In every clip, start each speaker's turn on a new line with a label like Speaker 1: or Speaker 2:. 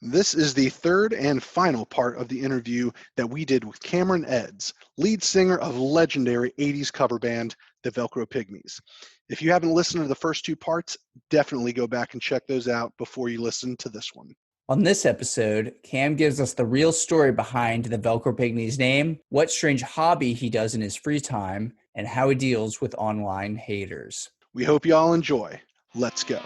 Speaker 1: This is the third and final part of the interview that we did with Cameron Edds, lead singer of legendary 80s cover band, the Velcro Pygmies. If you haven't listened to the first two parts, definitely go back and check those out before you listen to this one.
Speaker 2: On this episode, Cam gives us the real story behind the Velcro Pygmies name, what strange hobby he does in his free time, and how he deals with online haters.
Speaker 1: We hope you all enjoy. Let's go.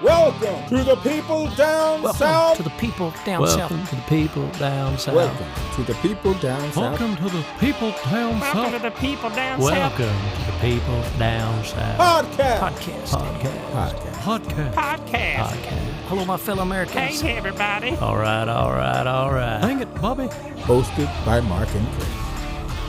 Speaker 3: Welcome to the people down
Speaker 4: Welcome
Speaker 3: south.
Speaker 4: to the people down south.
Speaker 5: Welcome to the people down south.
Speaker 3: Welcome to the people down south.
Speaker 5: Welcome to the people down south.
Speaker 4: Welcome to the people down south.
Speaker 5: Welcome to the people down south.
Speaker 3: Podcast.
Speaker 5: Podcast.
Speaker 4: Hello, my fellow Americans.
Speaker 6: Hey, everybody.
Speaker 5: All right. Hang it, Bobby.
Speaker 3: Hosted by Mark and Chris.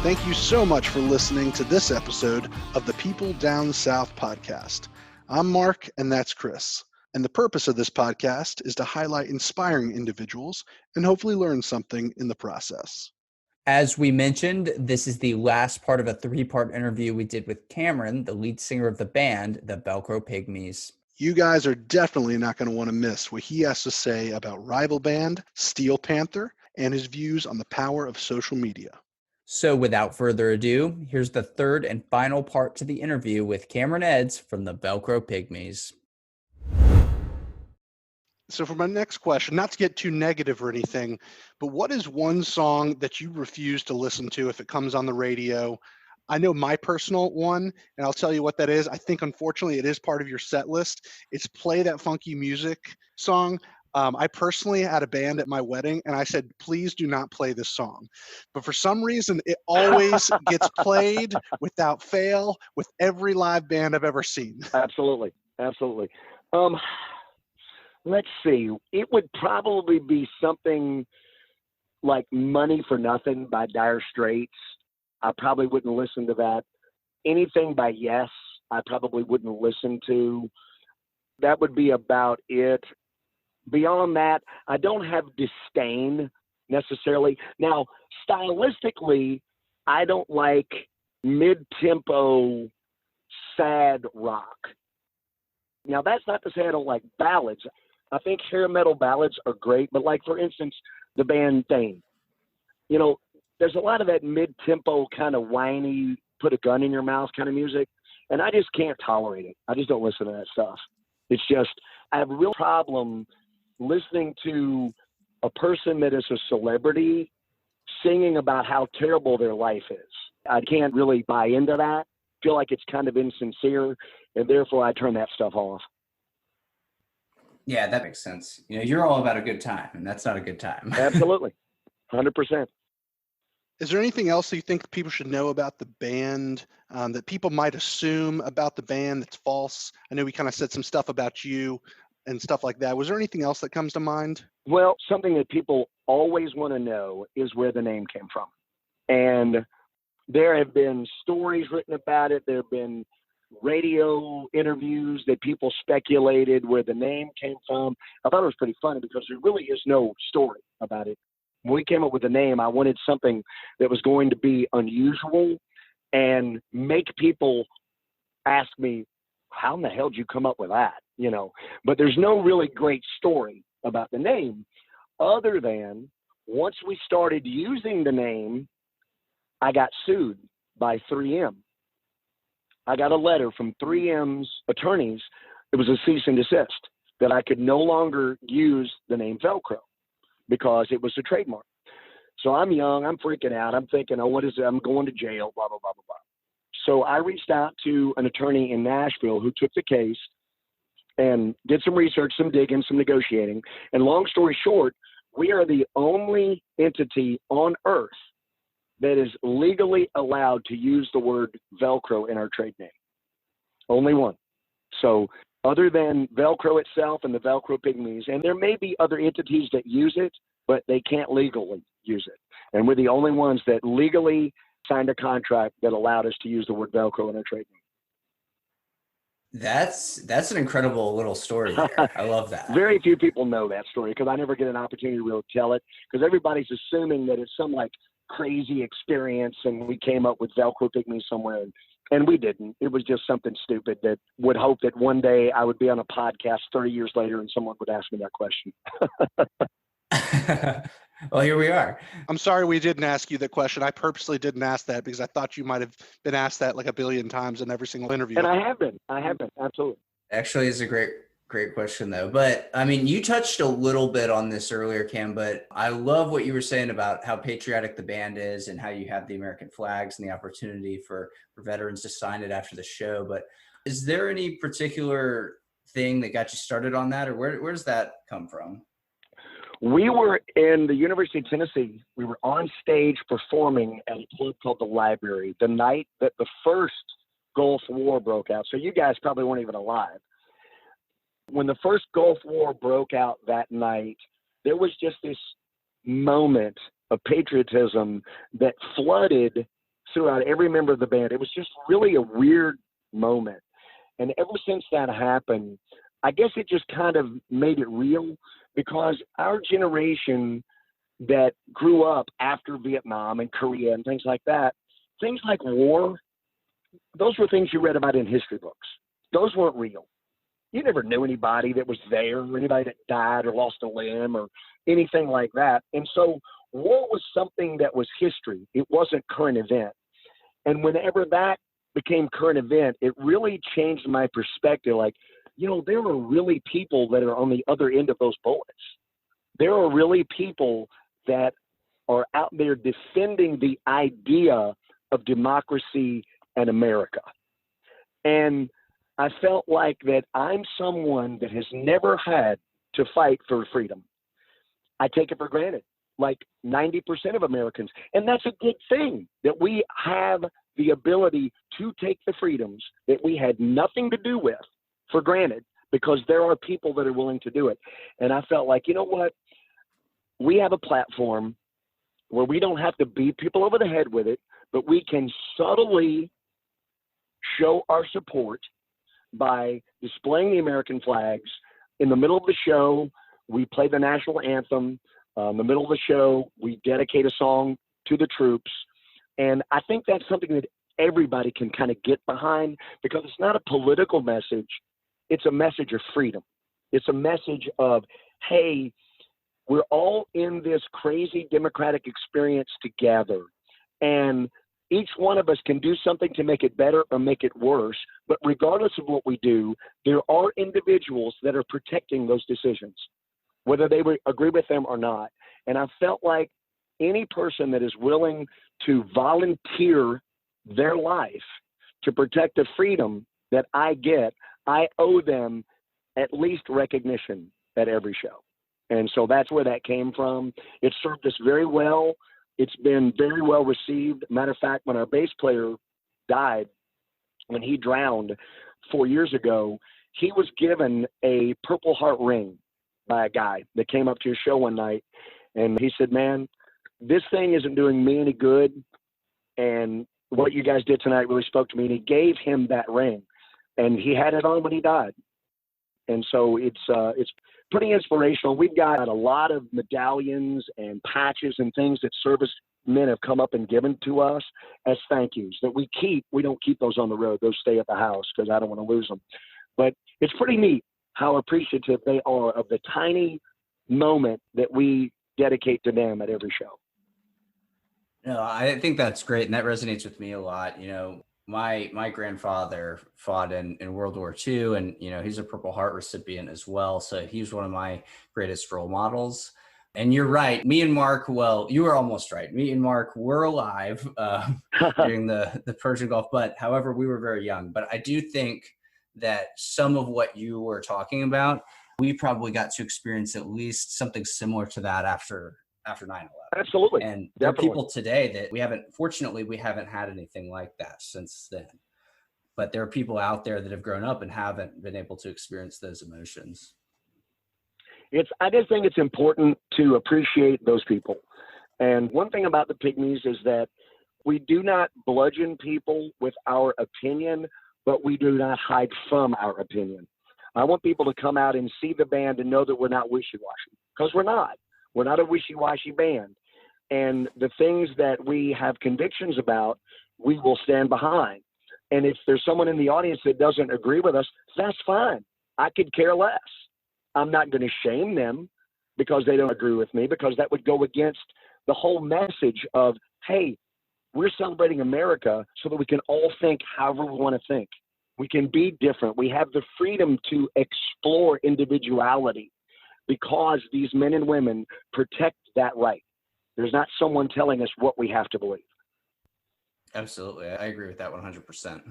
Speaker 1: Thank you so much for listening to this episode of the People Down South podcast. I'm Mark, and that's Chris. And the purpose of this podcast is to highlight inspiring individuals and hopefully learn something in the process.
Speaker 2: As we mentioned, this is the last part of a three-part interview we did with Cameron, the lead singer of the band, the Velcro Pygmies.
Speaker 1: You guys are definitely not going to want to miss what he has to say about rival band Steel Panther and his views on the power of social media.
Speaker 2: So without further ado, here's the third and final part to the interview with Cameron Edds from the Velcro Pygmies.
Speaker 1: So for my next question, not to get too negative or anything, but what is one song that you refuse to listen to if it comes on the radio? I know my personal one, and I'll tell you what that is. I think, unfortunately, it is part of your set list. It's Play That Funky Music song. I personally had a band at my wedding, and I said, please do not play this song. But for some reason, it always gets played without fail with every live band I've ever seen.
Speaker 7: Absolutely. Let's see. It would probably be something like Money for Nothing by Dire Straits. I probably wouldn't listen to that. Anything by Yes, I probably wouldn't listen to. That would be about it. Beyond that, I don't have disdain necessarily. Now, stylistically, I don't like mid-tempo, sad rock. Now, that's not to say I don't like ballads. I think hair metal ballads are great, but like, for instance, the band Dane. You know, there's a lot of that mid-tempo kind of whiny, put a gun in your mouth kind of music, and I just can't tolerate it. I just don't listen to that stuff. It's just, I have a real problem listening to a person that is a celebrity singing about how terrible their life is. I can't really buy into that. I feel like it's kind of insincere, and therefore I turn that stuff off.
Speaker 2: Yeah, that makes sense. You know, you're all about a good time, and that's not a good time.
Speaker 7: Absolutely. 100%.
Speaker 1: Is there anything else that you think people should know about the band, that people might assume about the band that's false? I know we kind of said some stuff about you and stuff like that. Was there anything else that comes to mind?
Speaker 7: Well, something that people always want to know is where the name came from. And there have been stories written about it. There have been radio interviews that people speculated where the name came from. I thought it was pretty funny because there really is no story about it. When we came up with the name, I wanted something that was going to be unusual and make people ask me, how in the hell did you come up with that? You know, but there's no really great story about the name other than once we started using the name, I got sued by 3M. I got a letter from 3M's attorneys. It was a cease and desist that I could no longer use the name Velcro because it was a trademark. So I'm young, I'm freaking out. I'm thinking, oh, what is it? I'm going to jail, blah, blah, blah, blah, blah. So I reached out to an attorney in Nashville who took the case and did some research, some digging, some negotiating. And long story short, we are the only entity on earth that is legally allowed to use the word Velcro in our trade name. Only one. So other than Velcro itself and the Velcro Pygmies, and there may be other entities that use it, but they can't legally use it. And we're the only ones that legally signed a contract that allowed us to use the word Velcro in our trade name.
Speaker 2: That's an incredible little story there. I love that.
Speaker 7: Very few people know that story because I never get an opportunity to really tell it because everybody's assuming that it's some like crazy experience and we came up with Velcro Pygmies somewhere. And we didn't. It was just something stupid that would hope that one day I would be on a podcast 30 years later and someone would ask me that question.
Speaker 2: Well, here we are.
Speaker 1: I'm sorry we didn't ask you that question. I purposely didn't ask that because I thought you might have been asked that like a billion times in every single interview.
Speaker 7: And I have been, absolutely.
Speaker 2: Actually, it's a great question though. But I mean, you touched a little bit on this earlier, Cam, but I love what you were saying about how patriotic the band is and how you have the American flags and the opportunity for veterans to sign it after the show. But is there any particular thing that got you started on that, or where does that come from?
Speaker 7: We were in the University of Tennessee. We were on stage performing at a club called the Library the night that the first Gulf War broke out. So you guys probably weren't even alive. When the first Gulf War broke out that night, there was just this moment of patriotism that flooded throughout every member of the band. It was just really a weird moment. And ever since that happened, I guess it just kind of made it real, because our generation that grew up after Vietnam and Korea and things like that, things like war, those were things you read about in history books. Those weren't real. You never knew anybody that was there, or anybody that died or lost a limb or anything like that. And so war was something that was history. It wasn't current event. And whenever that became current event, it really changed my perspective. Like, you know, there are really people that are on the other end of those bullets. There are really people that are out there defending the idea of democracy and America. And I felt like that I'm someone that has never had to fight for freedom. I take it for granted, like 90% of Americans. And that's a good thing, that we have the ability to take the freedoms that we had nothing to do with for granted, because there are people that are willing to do it. And I felt like, you know what? We have a platform where we don't have to beat people over the head with it, but we can subtly show our support by displaying the American flags. In the middle of the show, we play the national anthem. In the middle of the show, we dedicate a song to the troops. And I think that's something that everybody can kind of get behind, because it's not a political message. It's a message of freedom. It's a message of, hey, we're all in this crazy democratic experience together. And each one of us can do something to make it better or make it worse. But regardless of what we do, there are individuals that are protecting those decisions, whether they agree with them or not. And I felt like any person that is willing to volunteer their life to protect the freedom that I get, I owe them at least recognition at every show. And so that's where that came from. It served us very well. It's been very well received. Matter of fact, when our bass player died, when he drowned 4 years ago, he was given a Purple Heart ring by a guy that came up to his show one night. And he said, man, this thing isn't doing me any good. And what you guys did tonight really spoke to me. And he gave him that ring. And he had it on when he died. And so it's pretty inspirational. We've got a lot of medallions and patches and things that servicemen have come up and given to us as thank yous that we keep. We don't keep those on the road. Those stay at the house because I don't want to lose them. But it's pretty neat how appreciative they are of the tiny moment that we dedicate to them at every show.
Speaker 2: No, I think that's great. And that resonates with me a lot. You know, my grandfather fought in World War II, and, you know, he's a Purple Heart recipient as well. So he's one of my greatest role models. And you're right. Me and Mark, well, you were almost right. Me and Mark were alive during the Persian Gulf, but however, we were very young. But I do think that some of what you were talking about, we probably got to experience at least something similar to that after 9/11.
Speaker 7: Absolutely.
Speaker 2: And there are people today that fortunately, we haven't had anything like that since then. But there are people out there that have grown up and haven't been able to experience those emotions.
Speaker 7: I just think it's important to appreciate those people. And one thing about the Pygmies is that we do not bludgeon people with our opinion, but we do not hide from our opinion. I want people to come out and see the band and know that we're not wishy-washy, because we're not. We're not a wishy-washy band. And the things that we have convictions about, we will stand behind. And if there's someone in the audience that doesn't agree with us, that's fine. I could care less. I'm not going to shame them. because they don't agree with me, because that would go against the whole message of, hey, we're celebrating America so that we can all think however we want to think. We can be different. We have the freedom to explore individuality because these men and women protect that right. There's not someone telling us what we have to believe.
Speaker 2: Absolutely. I agree with that 100%.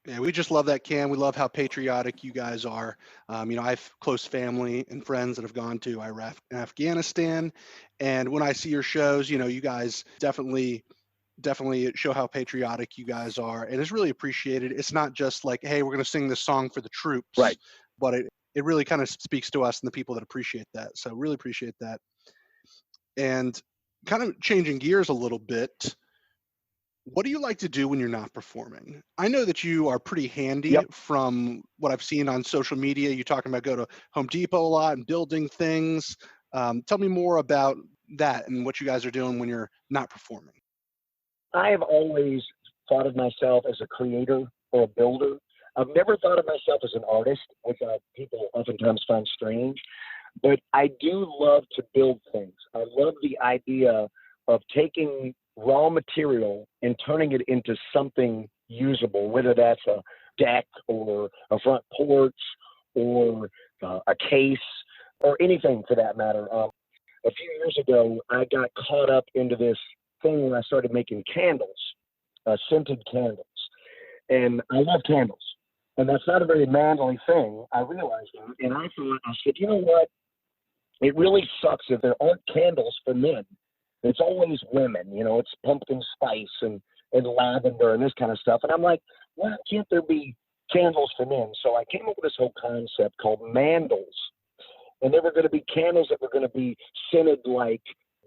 Speaker 1: Yeah, we just love that, Cam. We love how patriotic you guys are. I have close family and friends that have gone to Iraq and Afghanistan. And when I see your shows, you guys definitely show how patriotic you guys are. And it's really appreciated. It's not just like, hey, we're going to sing this song for the troops.
Speaker 7: Right.
Speaker 1: But it really kind of speaks to us and the people that appreciate that. So really appreciate that. And kind of changing gears a little bit, what do you like to do when you're not performing? I know that you are pretty handy.
Speaker 7: Yep.
Speaker 1: From what I've seen on social media. You're talking about go to Home Depot a lot and building things. Tell me more about that and what you guys are doing when you're not performing.
Speaker 7: I have always thought of myself as a creator or a builder. I've never thought of myself as an artist, which people oftentimes find strange. But I do love to build things. I love the idea of taking raw material and turning it into something usable, whether that's a deck or a front porch or a case or anything for that matter. A few years ago, I got caught up into this thing when I started making candles, scented candles. And I love candles. And that's not a very manly thing. I realized that. And I said, you know what? It really sucks if there aren't candles for men. It's always women, it's pumpkin spice and lavender and this kind of stuff. And I'm like, why can't there be candles for men? So I came up with this whole concept called mandals. And they were going to be candles that were going to be scented like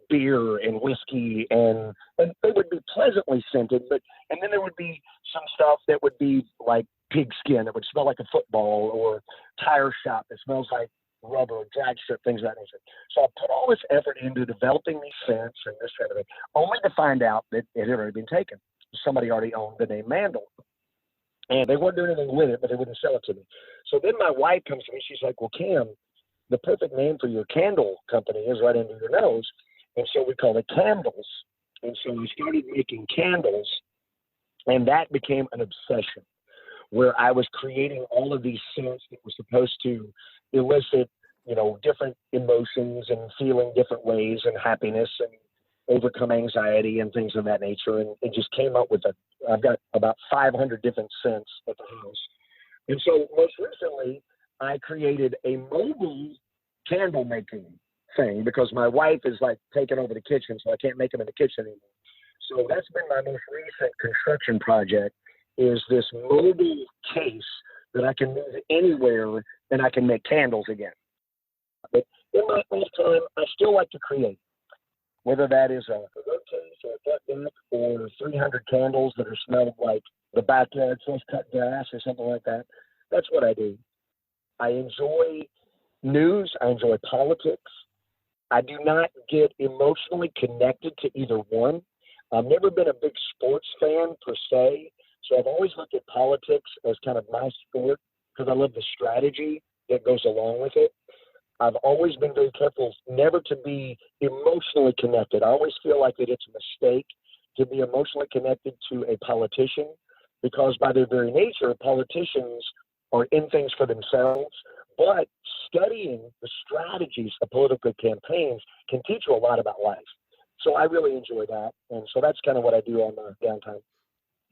Speaker 7: beer and whiskey, and they would be pleasantly scented, and then there would be some stuff that would be like pig skin. It would smell like a football, or tire shop that smells like rubber, or drag strip, things of that nature. So I put all this effort into developing these scents and this kind of thing, only to find out that it had already been taken. Somebody already owned the name Mandel. And they weren't doing anything with it, but they wouldn't sell it to me. So then my wife comes to me. She's like, well, Cam, the perfect name for your candle company is right under your nose. And so we call it Candles. And so I started making candles, and that became an obsession, where I was creating all of these scents that were supposed to elicit, different emotions and feeling different ways and happiness and overcome anxiety and things of that nature. And it just came up with I've got about 500 different scents at the house. And so most recently, I created a mobile candle making thing because my wife is like taking over the kitchen, so I can't make them in the kitchen anymore. So that's been my most recent construction project, is this mobile case that I can move anywhere and I can make candles again. But in my off time, I still like to create, whether that is a wood case or a flat deck or 300 candles that are smelled like the backyard fresh cut grass or something like that. That's what I do. I enjoy news. I enjoy politics. I do not get emotionally connected to either one. I've never been a big sports fan per se, so I've always looked at politics as kind of my sport because I love the strategy that goes along with it. I've always been very careful never to be emotionally connected. I always feel like that it's a mistake to be emotionally connected to a politician because by their very nature, politicians are in things for themselves. But studying the strategies of political campaigns can teach you a lot about life. So I really enjoy that. And so that's kind of what I do on my downtime.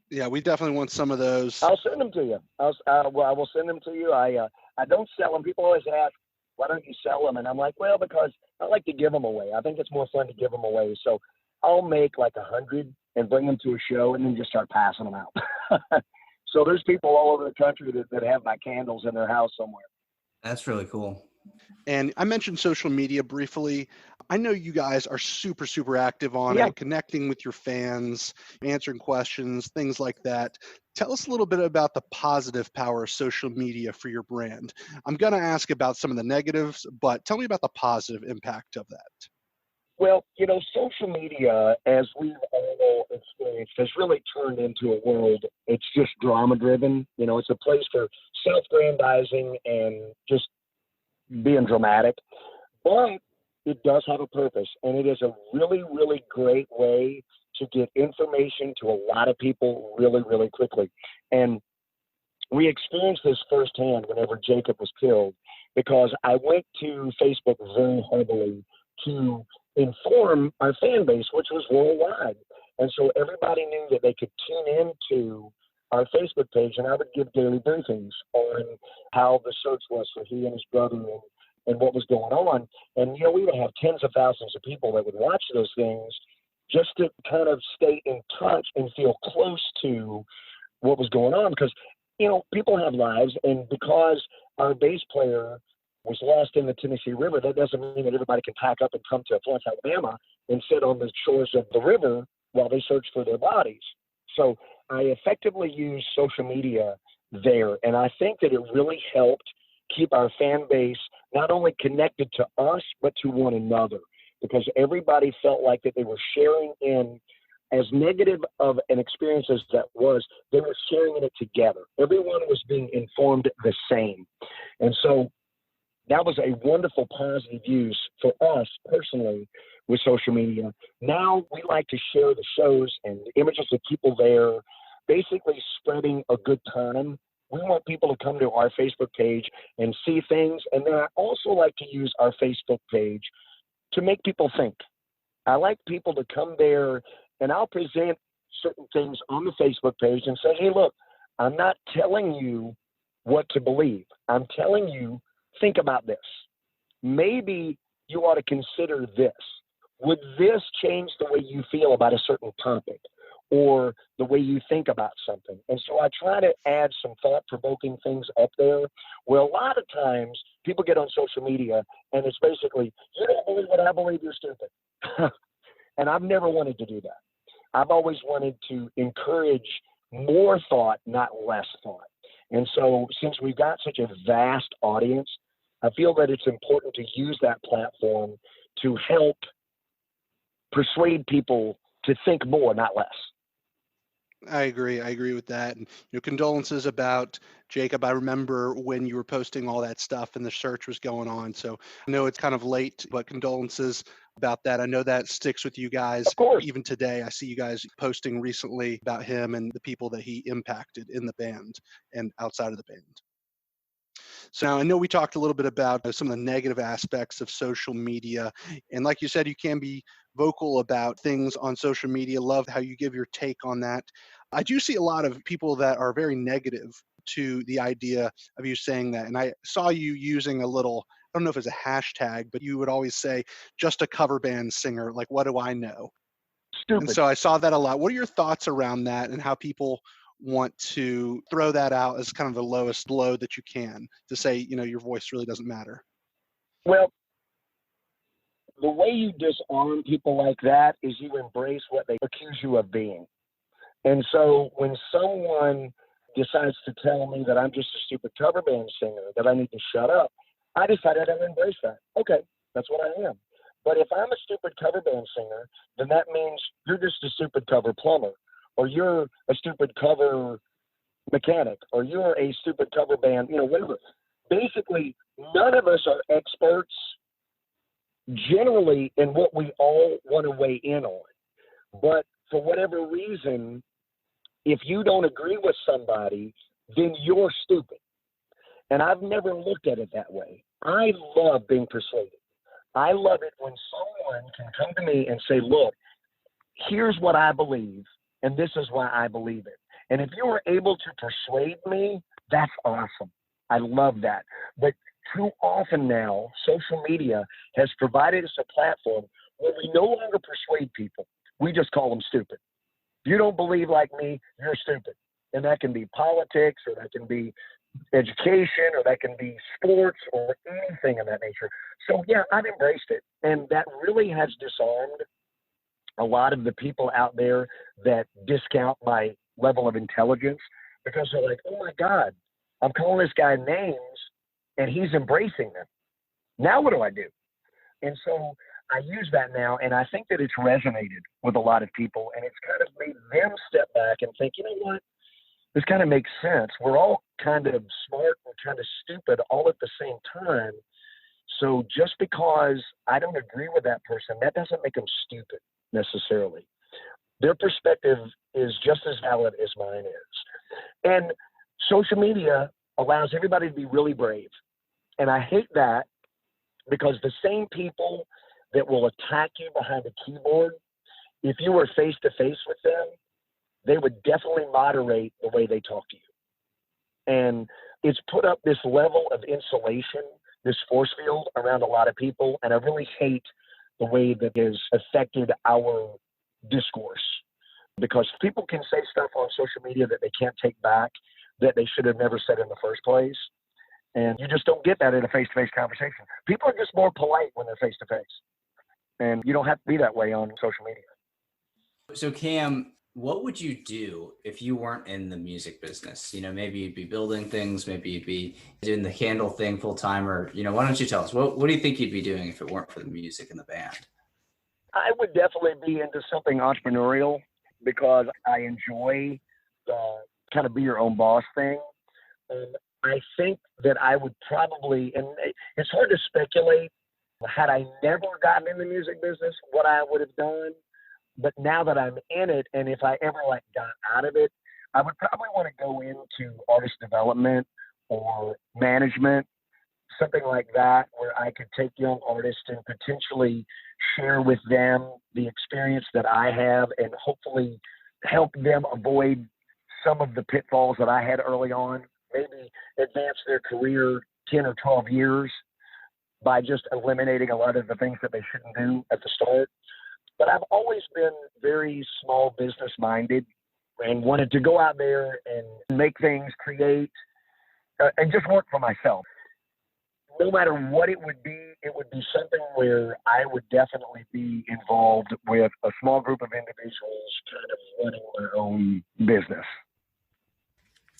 Speaker 1: Yeah, we definitely want some of those.
Speaker 7: I'll send them to you. I will send them to you. I don't sell them. People always ask, why don't you sell them? And I'm like, well, because I like to give them away. I think it's more fun to give them away. So I'll make like 100 and bring them to a show and then just start passing them out. So there's people all over the country that have my candles in their house somewhere.
Speaker 2: That's really cool.
Speaker 1: And I mentioned social media briefly. I know you guys are super, super active on
Speaker 7: Yeah.
Speaker 1: it, connecting with your fans, answering questions, things like that. Tell us a little bit about the positive power of social media for your brand. I'm going to ask about some of the negatives, but tell me about the positive impact of that.
Speaker 7: Well, social media, as we've all experienced, has really turned into a world. It's just drama-driven. It's a place for self-grandizing and just being dramatic. but it does have a purpose, and it is a really, really great way to get information to a lot of people really, really quickly. And we experienced this firsthand whenever Jacob was killed, because I went to Facebook very heavily to inform our fan base, which was worldwide. And so everybody knew that they could tune into our Facebook page, and I would give daily briefings on how the search was for he and his brother and what was going on. And, you know, we would have tens of thousands of people that would watch those things just to kind of stay in touch and feel close to what was going on. Because, you know, people have lives, and because our bass player was lost in the Tennessee River, that doesn't mean that everybody can pack up and come to Florence, Alabama and sit on the shores of the river while they search for their bodies. So I effectively used social media there, and I think that it really helped keep our fan base not only connected to us, but to one another, because everybody felt like that they were sharing in, as negative of an experience as that was, they were sharing in it together. Everyone was being informed the same. And so that was a wonderful positive use for us personally with social media. Now we like to share the shows and the images of people there, basically spreading a good time. We want people to come to our Facebook page and see things. And then I also like to use our Facebook page to make people think. I like people to come there, and I'll present certain things on the Facebook page and say, hey, look, I'm not telling you what to believe. I'm telling you, think about this. Maybe you ought to consider this. Would this change the way you feel about a certain topic or the way you think about something? And so I try to add some thought-provoking things up there, where a lot of times people get on social media and it's basically, you don't believe what I believe, you're stupid. And I've never wanted to do that. I've always wanted to encourage more thought, not less thought. And so since we've got such a vast audience, I feel that it's important to use that platform to help persuade people to think more, not less.
Speaker 1: I agree. I agree with that. And condolences about Jacob. I remember when you were posting all that stuff and the search was going on. So I know it's kind of late, but condolences about that. I know that sticks with you guys.
Speaker 7: Of course.
Speaker 1: Even today, I see you guys posting recently about him and the people that he impacted in the band and outside of the band. So now I know we talked a little bit about some of the negative aspects of social media. And like you said, you can be vocal about things on social media. Love how you give your take on that. I do see a lot of people that are very negative to the idea of you saying that. And I saw you using a little, I don't know if it's a hashtag, but you would always say, just a cover band singer. Like, what do I know?
Speaker 7: Stupid.
Speaker 1: And so I saw that a lot. What are your thoughts around that and how people want to throw that out as kind of the lowest blow that you can to say, your voice really doesn't matter?
Speaker 7: Well, the way you disarm people like that is you embrace what they accuse you of being. And so when someone decides to tell me that I'm just a stupid cover band singer, that I need to shut up, I decided I'd embrace that. Okay, that's what I am. But if I'm a stupid cover band singer, then that means you're just a stupid cover plumber, or you're a stupid cover mechanic, or you're a stupid cover band, whatever. Basically, none of us are experts generally in what we all want to weigh in on. But for whatever reason, if you don't agree with somebody, then you're stupid. And I've never looked at it that way. I love being persuaded. I love it when someone can come to me and say, look, here's what I believe, and this is why I believe it. And if you were able to persuade me, that's awesome. I love that. But too often now, social media has provided us a platform where we no longer persuade people. We just call them stupid. If you don't believe like me, you're stupid. And that can be politics, or that can be education, or that can be sports, or anything of that nature. So yeah, I've embraced it. And that really has disarmed a lot of the people out there that discount my level of intelligence, because they're like, oh my God, I'm calling this guy names and he's embracing them. Now what do I do? And so I use that now, and I think that it's resonated with a lot of people, and it's kind of made them step back and think, you know what? This kind of makes sense. We're all kind of smart and kind of stupid all at the same time. So just because I don't agree with that person, that doesn't make them stupid necessarily. Their perspective is just as valid as mine is. And social media allows everybody to be really brave. And I hate that, because the same people that will attack you behind a keyboard, if you were face to face with them, they would definitely moderate the way they talk to you. And it's put up this level of insulation, this force field around a lot of people. And I really hate the way that has affected our discourse, because people can say stuff on social media that they can't take back, that they should have never said in the first place. And you just don't get that in a face-to-face conversation. People are just more polite when they're face-to-face. And you don't have to be that way on social media.
Speaker 2: So Cam, what would you do if you weren't in the music business? Maybe you'd be building things, maybe you'd be doing the candle thing full time, or, why don't you tell us, what do you think you'd be doing if it weren't for the music and the band?
Speaker 7: I would definitely be into something entrepreneurial, because I enjoy the kind of be your own boss thing. I think that I would probably, and it's hard to speculate, had I never gotten in the music business, what I would have done. But now that I'm in it, and if I ever got out of it, I would probably want to go into artist development or management, something like that, where I could take young artists and potentially share with them the experience that I have, and hopefully help them avoid some of the pitfalls that I had early on, maybe advance their career 10 or 12 years by just eliminating a lot of the things that they shouldn't do at the start. But I've always been very small business minded and wanted to go out there and make things, create, and just work for myself. No matter what it would be something where I would definitely be involved with a small group of individuals kind of running their own business.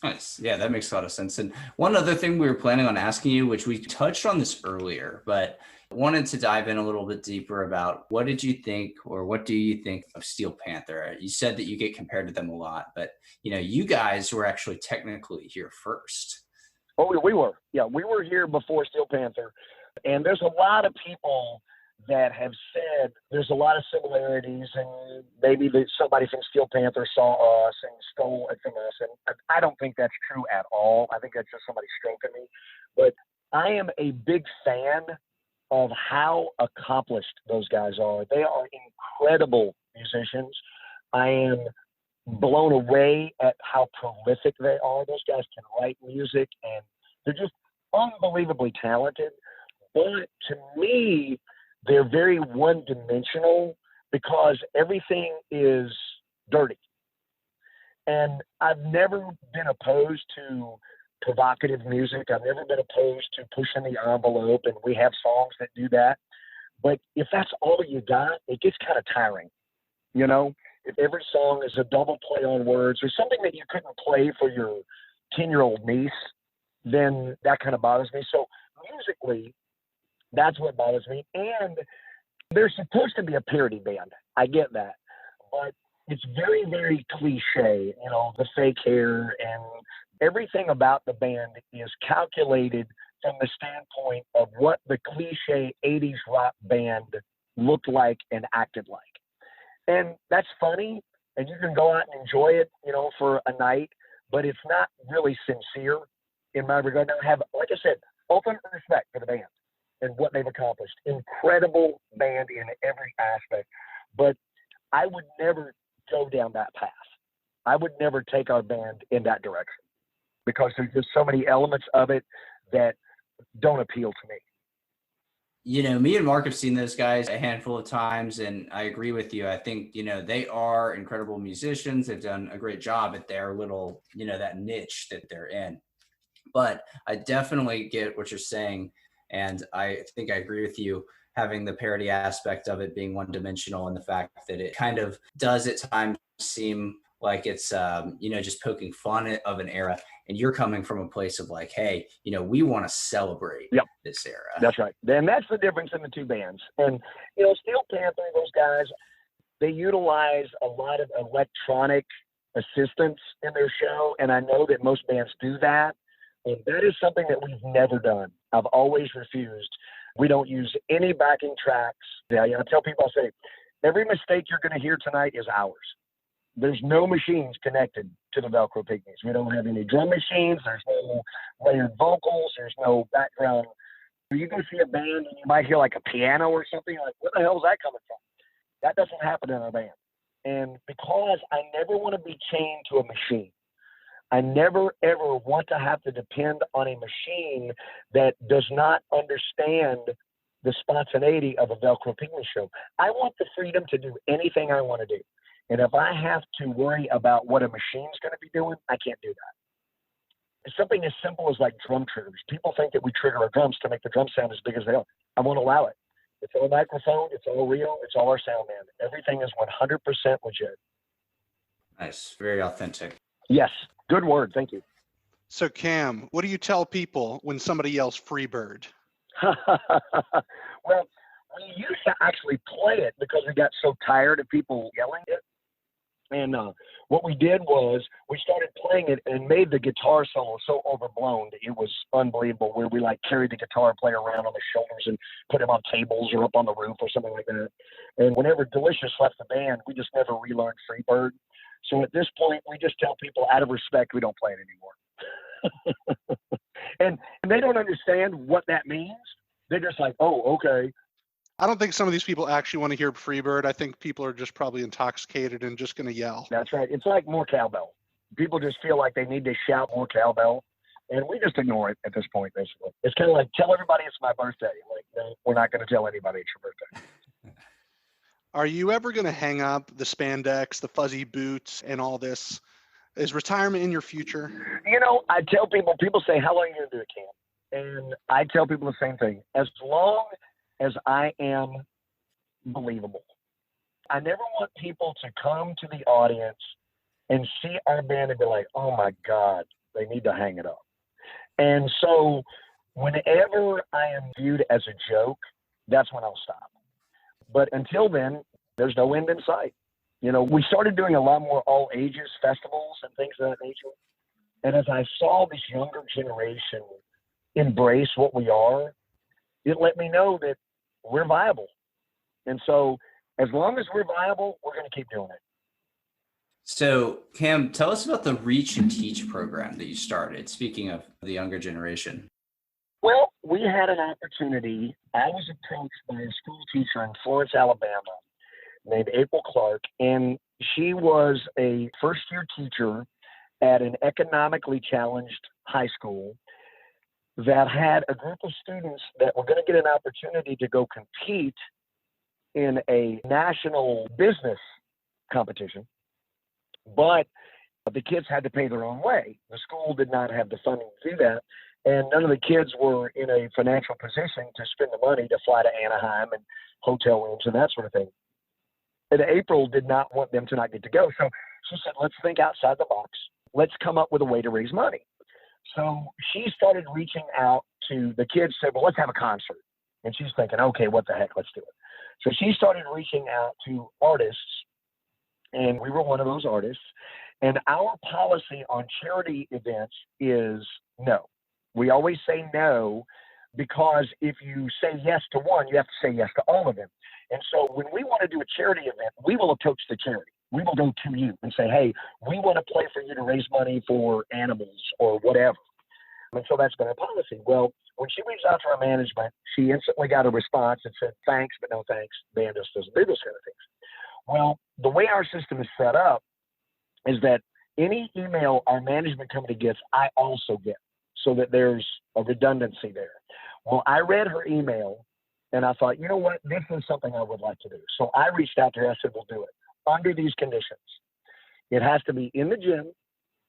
Speaker 2: Nice. Yeah, that makes a lot of sense. And one other thing we were planning on asking you, which we touched on this earlier, but wanted to dive in a little bit deeper about, what did you think, or what do you think of Steel Panther? You said that you get compared to them a lot, but you guys were actually technically here first.
Speaker 7: Oh, we were. Yeah, we were here before Steel Panther. And there's a lot of people that have said there's a lot of similarities, and maybe that somebody from Steel Panther saw us and stole it from us. And I don't think that's true at all. I think that's just somebody stroking me. But I am a big fan of how accomplished those guys are. They are incredible musicians. I am blown away at how prolific they are. Those guys can write music, and they're just unbelievably talented. But to me, they're very one-dimensional, because everything is dirty. And I've never been opposed to provocative music. I've never been opposed to pushing the envelope, and we have songs that do that. But if that's all you got, it gets kind of tiring, If every song is a double play on words or something that you couldn't play for your 10-year-old niece, then that kind of bothers me. So musically, that's what bothers me. And they're supposed to be a parody band. I get that. But it's very, very cliche, the fake hair, and everything about the band is calculated from the standpoint of what the cliche 80s rock band looked like and acted like. And that's funny, and you can go out and enjoy it, for a night, but it's not really sincere in my regard. Now, I have, like I said, ultimate respect for the band and what they've accomplished. Incredible band in every aspect. But I would never go down that path. I would never take our band in that direction, because there's just so many elements of it that don't appeal to me.
Speaker 2: Me and Mark have seen those guys a handful of times, and I agree with you. I think, they are incredible musicians. They've done a great job at their little, that niche that they're in. But I definitely get what you're saying. And I think I agree with you, having the parody aspect of it being one-dimensional, and the fact that it kind of does at times seem like it's, just poking fun of an era. And you're coming from a place of like, hey, we want to celebrate this era.
Speaker 7: That's right. And that's the difference in the two bands. And, Steel Panther, those guys, they utilize a lot of electronic assistance in their show. And I know that most bands do that. And that is something that we've never done. I've always refused. We don't use any backing tracks. Yeah, I tell people, I say, every mistake you're going to hear tonight is ours. There's no machines connected to the Velcro Pygmies. We don't have any drum machines. There's no layered vocals. There's no background. You go see a band and you might hear like a piano or something. Like, where the hell is that coming from? That doesn't happen in our band. And because I never want to be chained to a machine, I never, ever want to have to depend on a machine that does not understand the spontaneity of a Velcro Pygmy show. I want the freedom to do anything I want to do. And if I have to worry about what a machine's going to be doing, I can't do that. It's something as simple as like drum triggers. People think that we trigger our drums to make the drum sound as big as they are. I won't allow it. It's all microphone. It's all real. It's all our sound man. Everything is 100% legit.
Speaker 2: Nice. Very authentic.
Speaker 7: Yes. Good word. Thank you.
Speaker 1: So Cam, what do you tell people when somebody yells Freebird?
Speaker 7: Well, we used to actually play it because we got so tired of people yelling it. And what we did was we started playing it and made the guitar solo so overblown that it was unbelievable, where we like carried the guitar player around on the shoulders and put him on tables or up on the roof or something like that. And whenever Delicious left the band, we just never relearned Freebird. So at this point, we just tell people out of respect, we don't play it anymore. and they don't understand what that means. They're just like, oh, okay.
Speaker 1: I don't think some of these people actually want to hear Freebird. I think people are just probably intoxicated and just going to yell.
Speaker 7: That's right. It's like more cowbell. People just feel like they need to shout more cowbell, and we just ignore it at this point, basically. It's kind of like, tell everybody it's my birthday. Like, no, we're not going to tell anybody it's your birthday.
Speaker 1: Are you ever going to hang up the spandex, the fuzzy boots, and all this? Is retirement in your future?
Speaker 7: You know, I tell people say, how long are you going to do it, Cam? And I tell people the same thing. As long as I am believable. I never want people to come to the audience and see our band and be like, oh my God, they need to hang it up. And so whenever I am viewed as a joke, that's when I'll stop. But until then, there's no end in sight. You know, we started doing a lot more all ages festivals and things of that nature. And as I saw this younger generation embrace what we are, it let me know that we're viable. And so as long as we're viable, we're going to keep doing it.
Speaker 2: So Cam, tell us about the Reach and Teach program that you started, speaking of the younger generation.
Speaker 7: Well, we had an opportunity. I was approached by a school teacher in Florence, Alabama, named April Clark, and she was a first-year teacher at an economically challenged high school that had a group of students that were going to get an opportunity to go compete in a national business competition, but the kids had to pay their own way. The school did not have the funding to do that, and none of the kids were in a financial position to spend the money to fly to Anaheim and hotel rooms and that sort of thing. And April did not want them to not get to go, so she said, let's think outside the box. Let's come up with a way to raise money. So she started reaching out to the kids, said, well, let's have a concert. And she's thinking, okay, what the heck, let's do it. So she started reaching out to artists, and we were one of those artists. And our policy on charity events is no. We always say no, because if you say yes to one, you have to say yes to all of them. And so when we want to do a charity event, we will approach the charity. We will go to you and say, hey, we want to play for you to raise money for animals or whatever. And so that's been our policy. Well, when she reached out to our management, she instantly got a response and said, thanks, but no thanks. Band just doesn't do those kind of things. Well, the way our system is set up is that any email our management company gets, I also get, so that there's a redundancy there. Well, I read her email and I thought, you know what, this is something I would like to do. So I reached out to her. I said, we'll do it under these conditions. It has to be in the gym.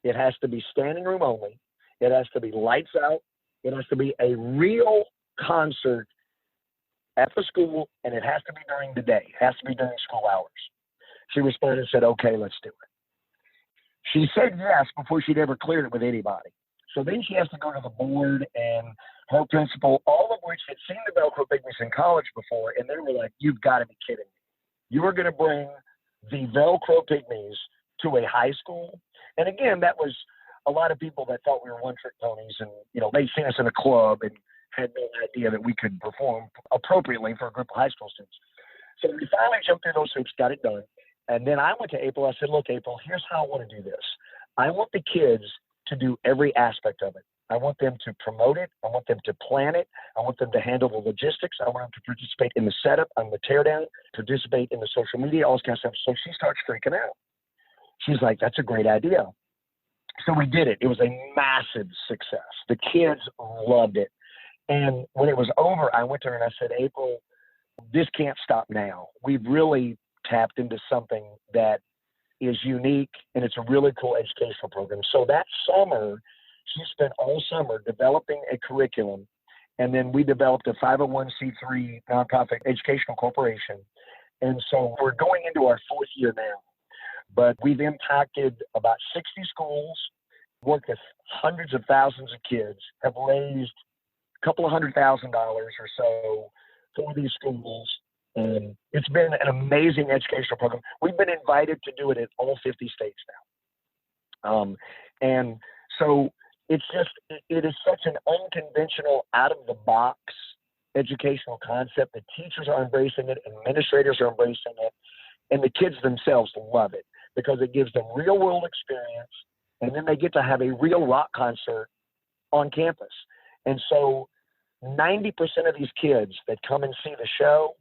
Speaker 7: It has to be standing room only. It has to be lights out. It has to be a real concert at the school, and it has to be during the day. It has to be during school hours. She responded and said, okay, let's do it. She said yes before she'd ever cleared it with anybody. So then she has to go to the board and her principal, all of which had seen the Velcro Pygmies in college before, and they were like, you've got to be kidding me. You are going to bring the Velcro Pygmies to a high school? And again, that was a lot of people that thought we were one-trick ponies, and, you know, they'd seen us in a club, and had no idea that we could perform appropriately for a group of high school students. So we finally jumped through those hoops, got it done. And then I went to April. I said, look, April, here's how I want to do this. I want the kids to do every aspect of it. I want them to promote it. I want them to plan it. I want them to handle the logistics. I want them to participate in the setup, on the teardown, participate in the social media, all this kind of stuff. So she starts freaking out. She's like, that's a great idea. So we did it. It was a massive success. The kids loved it. And when it was over, I went to her and I said, April, this can't stop now. We've really tapped into something that is unique, and it's a really cool educational program. So that summer, she spent all summer developing a curriculum, and then we developed a 501c3 nonprofit educational corporation. And so we're going into our fourth year now, but we've impacted about 60 schools, worked with hundreds of thousands of kids, have raised a couple of $100,000 or so for these schools. And it's been an amazing educational program. We've been invited to do it in all 50 states now. And so it is such an unconventional, out of the box educational concept. The teachers are embracing it, administrators are embracing it, and the kids themselves love it because it gives them real world experience. And then they get to have a real rock concert on campus. And so 90% of these kids that come and see the show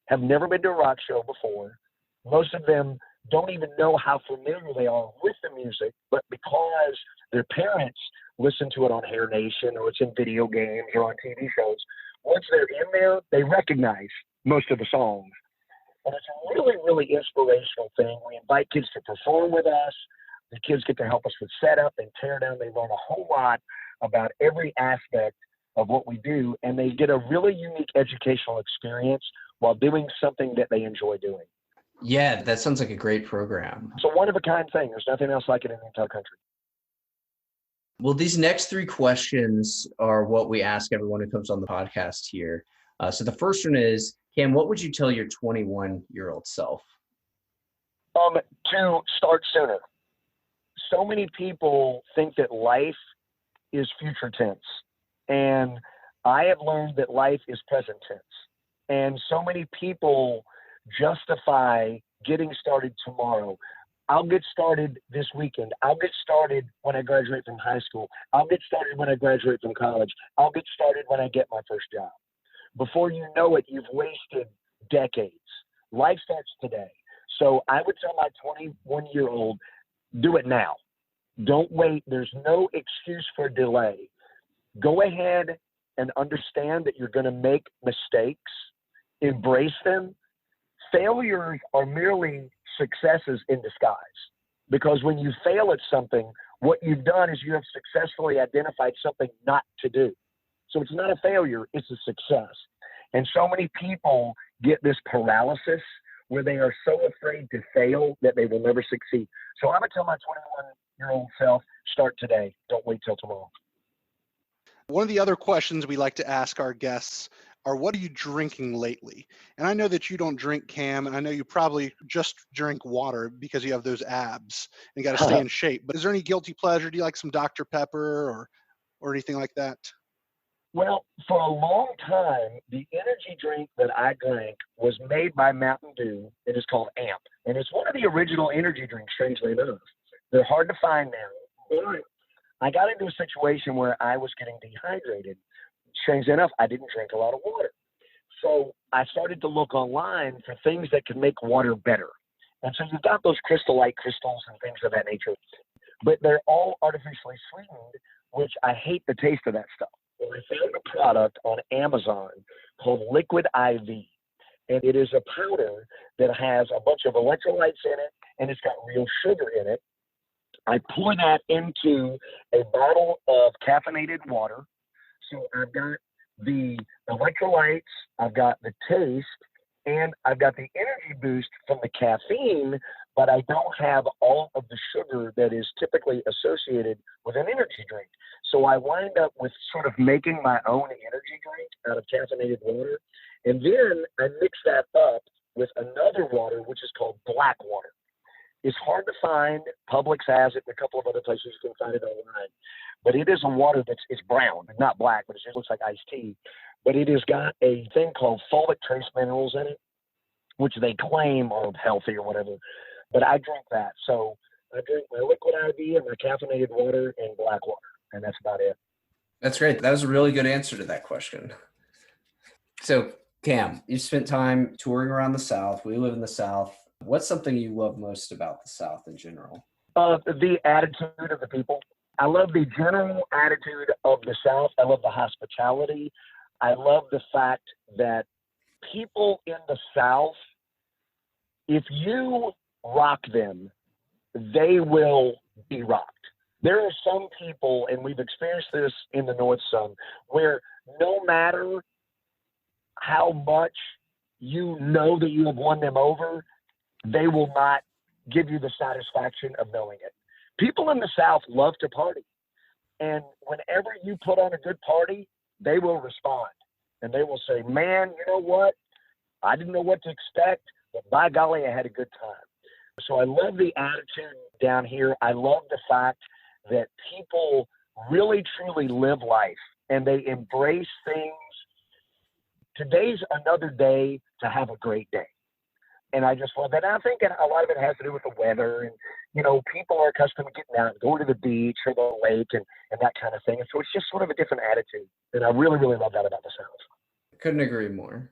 Speaker 7: have never been to a rock show before. Most of them don't even know how familiar they are with the music, but because their parents listen to it on Hair Nation or it's in video games or on TV shows, once they're in there, they recognize most of the songs. And it's a really, really inspirational thing. We invite kids to perform with us. The kids get to help us with setup and tear down. They learn a whole lot about every aspect of what we do, and they get a really unique educational experience while doing something that they enjoy doing.
Speaker 2: Yeah, that sounds like a great program.
Speaker 7: It's a one-of-a-kind thing. There's nothing else like it in the entire country.
Speaker 2: Well, these next three questions are what we ask everyone who comes on the podcast here. So the first one is, Cam, what would you tell your 21-year-old self?
Speaker 7: To start sooner. So many people think that life is future tense. And I have learned that life is present tense. And so many people justify getting started tomorrow. I'll get started this weekend. I'll get started when I graduate from high school. I'll get started when I graduate from college. I'll get started when I get my first job. Before you know it, you've wasted decades. Life starts today. So I would tell my 21-year-old, do it now. Don't wait. There's no excuse for delay. Go ahead and understand that you're going to make mistakes. Embrace them. Failures are merely successes in disguise, because when you fail at something, what you've done is you have successfully identified something not to do. So it's not a failure, it's a success. And so many people get this paralysis where they are so afraid to fail that they will never succeed. So I would tell my 21-year-old self, start today. Don't wait till tomorrow.
Speaker 1: One of the other questions we like to ask our guests are, what are you drinking lately? And I know that you don't drink, Cam, and I know you probably just drink water because you have those abs and got to stay in shape. But is there any guilty pleasure? Do you like some Dr. Pepper or anything like that?
Speaker 7: Well, for a long time, the energy drink that I drank was made by Mountain Dew. It is called AMP. And it's one of the original energy drinks, strangely enough. They're hard to find now. But I got into a situation where I was getting dehydrated. Strangely enough, I didn't drink a lot of water. So I started to look online for things that could make water better. And so you've got those Crystal-Light crystals and things of that nature, but they're all artificially sweetened, which I hate the taste of that stuff. Well, I found a product on Amazon called Liquid IV, and it is a powder that has a bunch of electrolytes in it, and it's got real sugar in it. I pour that into a bottle of caffeinated water. So I've got the electrolytes, I've got the taste, and I've got the energy boost from the caffeine, but I don't have all of the sugar that is typically associated with an energy drink. So I wind up with sort of making my own energy drink out of caffeinated water. And then I mix that up with another water, which is called black water. It's hard to find. Publix has it, and a couple of other places you can find it online. but it is a water it's brown, not black, but it just looks like iced tea. But it has got a thing called folic trace minerals in it, which they claim are healthy or whatever. But I drink that. So I drink my liquid IV and my caffeinated water and black water, and that's about it.
Speaker 2: That's great. That was a really good answer to that question. So, Cam, you spent time touring around the South. We live in the South. What's something you love most about the South in general?
Speaker 7: The attitude of the people. I love the general attitude of the South. I love the hospitality. I love the fact that people in the South, if you rock them, they will be rocked. There are some people, and we've experienced this in the North some, where no matter how much you know that you have won them over, they will not give you the satisfaction of knowing it. People in the South love to party. And whenever you put on a good party, they will respond. And they will say, man, you know what? I didn't know what to expect, but by golly, I had a good time. So I love the attitude down here. I love the fact that people really, truly live life and they embrace things. Today's another day to have a great day. And I just love that. And I think a lot of it has to do with the weather. And, you know, people are accustomed to getting out and going to the beach or the lake and that kind of thing. And so it's just sort of a different attitude. And I really, really love that about the South.
Speaker 2: Couldn't agree more.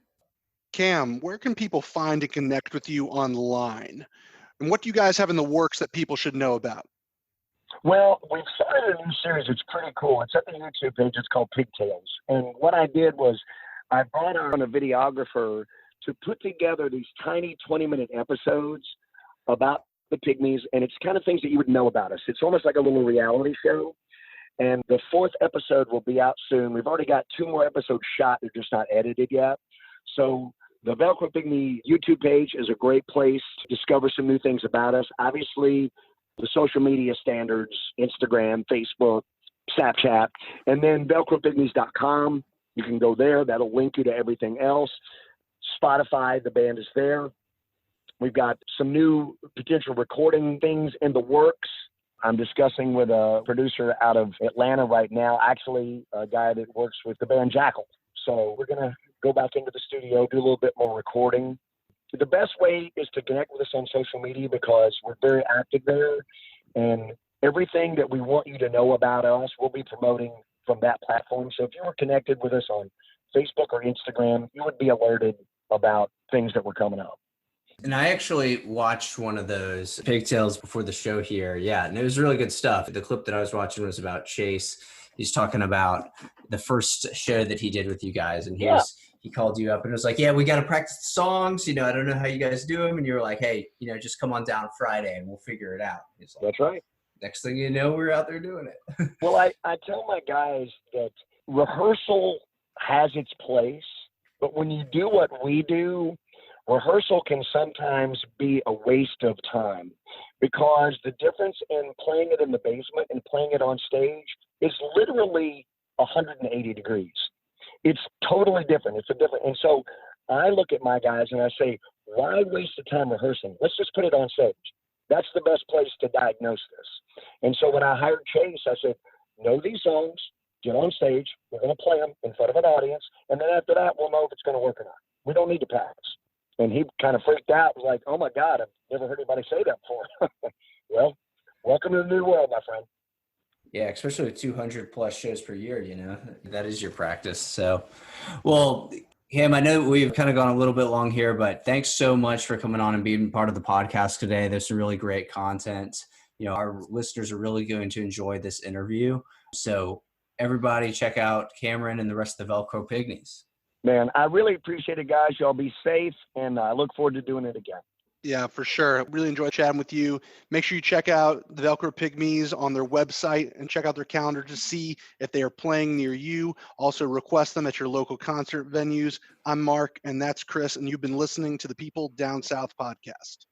Speaker 1: Cam, where can people find and connect with you online? And what do you guys have in the works that people should know about?
Speaker 7: Well, we've started a new series. It's pretty cool. It's at the YouTube page. It's called Pigtails. And what I did was I brought on a videographer to put together these tiny 20-minute episodes about the Pygmies, and it's kind of things that you would know about us. It's almost like a little reality show, and the 4th episode will be out soon. We've already got 2 more episodes shot. They're just not edited yet. So the Velcro Pygmy YouTube page is a great place to discover some new things about us. Obviously, the social media standards, Instagram, Facebook, Snapchat, and then VelcroPygmies.com. You can go there. That'll link you to everything else. Spotify, the band is there. We've got some new potential recording things in the works. I'm discussing with a producer out of Atlanta right now, actually a guy that works with the band Jackal. So we're going to go back into the studio, do a little bit more recording. The best way is to connect with us on social media because we're very active there. And everything that we want you to know about us, we'll be promoting from that platform. So if you were connected with us on Facebook or Instagram, you would be alerted about things that were coming up.
Speaker 2: And I actually watched one of those Pigtails before the show here. Yeah, and it was really good stuff. The clip that I was watching was about Chase. He's talking about the first show that he did with you guys. And he called you up and was like, yeah, we got to practice the songs. You know, I don't know how you guys do them. And you were like, hey, you know, just come on down Friday and we'll figure it out. He's like,
Speaker 7: that's right.
Speaker 2: Next thing you know, we're out there doing it.
Speaker 7: Well, I tell my guys that rehearsal has its place, but when you do what we do, rehearsal can sometimes be a waste of time because the difference in playing it in the basement and playing it on stage is literally 180 degrees. It's totally different. It's a different. And so I look at my guys and I say, why waste the time rehearsing? Let's just put it on stage. That's the best place to diagnose this. And so when I hired Chase, I said, know these songs, get on stage, we're going to play them in front of an audience, and then after that, we'll know if it's going to work or not. We don't need to practice. And he kind of freaked out, was like, oh my God, I've never heard anybody say that before. Well, welcome to the new world, my friend.
Speaker 2: Yeah, especially with 200 plus shows per year, you know, that is your practice. So, well, Cam, I know we've kind of gone a little bit long here, but thanks so much for coming on and being part of the podcast today. There's some really great content. You know, our listeners are really going to enjoy this interview. So everybody check out Cameron and the rest of the Velcro Pygmies.
Speaker 7: Man, I really appreciate it, guys. Y'all be safe, and I look forward to doing it again.
Speaker 1: Yeah, for sure. Really enjoyed chatting with you. Make sure you check out the Velcro Pygmies on their website and check out their calendar to see if they are playing near you. Also request them at your local concert venues. I'm Mark, and that's Chris, and you've been listening to the People Down South podcast.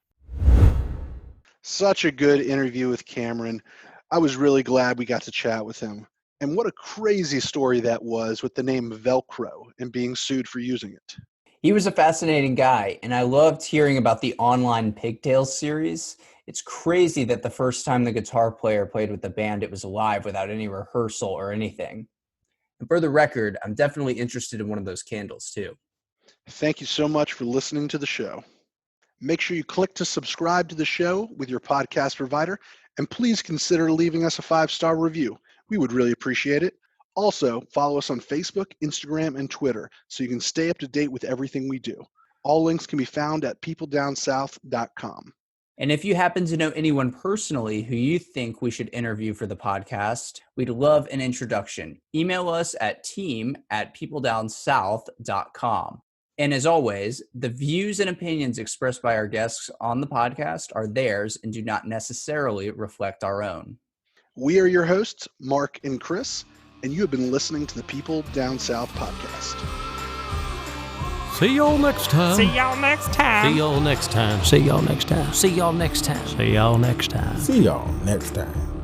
Speaker 1: Such a good interview with Cameron. I was really glad we got to chat with him. And what a crazy story that was with the name Velcro and being sued for using it.
Speaker 2: He was a fascinating guy, and I loved hearing about the online Pigtails series It's crazy that the first time the guitar player played with the band, it was live without any rehearsal or anything. And for the record, I'm definitely interested in one of those candles too.
Speaker 1: Thank you so much for listening to the show. Make sure you click to subscribe to the show with your podcast provider, and please consider leaving us a 5-star review. We would really appreciate it. Also, follow us on Facebook, Instagram, and Twitter so you can stay up to date with everything we do. All links can be found at peopledownsouth.com.
Speaker 2: And if you happen to know anyone personally who you think we should interview for the podcast, we'd love an introduction. Email us at team@peopledownsouth.com. And as always, the views and opinions expressed by our guests on the podcast are theirs and do not necessarily reflect our own.
Speaker 1: We are your hosts, Mark and Chris, and you have been listening to the People Down South podcast.
Speaker 5: See y'all next time.
Speaker 4: See y'all next time.
Speaker 5: See y'all next time.
Speaker 4: See y'all next time. See y'all next time.
Speaker 5: See y'all next time.
Speaker 3: See y'all next time.